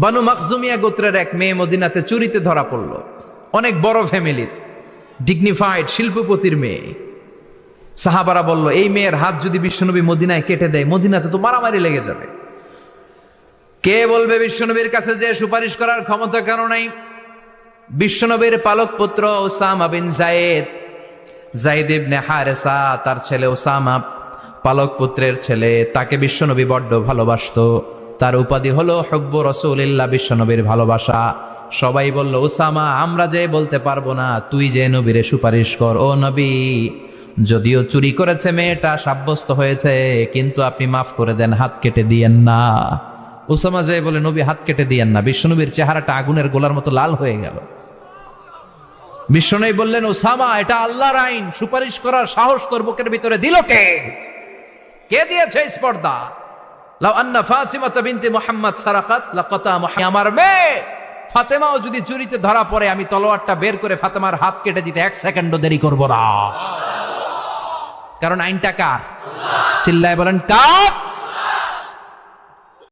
বানু মাখজুমিয়া গোত্রের এক মেয়ে মদিনাতে চুরিতে ধরা পড়ল। অনেক বড় ফ্যামিলির, ডিগনিফাইড শিল্পপতির মেয়ে। সাহাবারা বলল, এই মেয়ের হাত যদি বিশ্বনবী মদিনায় কেটে দেয়, মদিনাতে তো মারামারি লেগে যাবে। কে বলবে বিশ্বনবীর কাছে যে সুপারিশ করার ক্ষমতা কেন নাই? বিশ্বনবীর পালক পুত্র ওসামা বিন যায়েদ, যায়েদ ইবনে হারেসা, তার ছেলে ওসামা পালক পুত্রের ছেলে, তাকে বিশ্বনবী বড্ড ভালোবাসতো। তার উপাধি হলো হুব্বু রাসূলিল্লাহ, বিশ্বনবীর ভালোবাসা। সবাই বলল, ওসামা, আমরা যে বলতে পারবো না, তুই যে নবীরে সুপারিশ কর। ও নবী, যদিও চুরি করেছে মেয়েটা, সাব্যস্ত হয়েছে, কিন্তু আপনি মাফ করে দেন, হাত কেটে দিয়েন না। ওসামা যে বলে, নবী হাত কেটে দিয়েন না। বিশ্বনবীর চেহারাটা আগুনের গোলার মতো লাল হয়ে গেল। বিশ্বনবী বললেন, ওসামা, এটা আল্লাহর আইন, সুপারিশ করার সাহস তোর বুকের ভিতরে দিল কে? কে দিয়েছে স্পর্ধা? লাউ আন্না ফাতিমা বিনতে মুহাম্মদ সারাকাত লাকাতা মুহাম্মদ, আমার মেয়ে ফাতেমাও যদি চুরিতে ধরা পড়ে, আমি তলোয়ারটা বের করে ফাতেমার হাত কেটে দিতে এক সেকেন্ডও দেরি করব না। কারণ আইনটা কার? চিল্লায় বলেন, কার?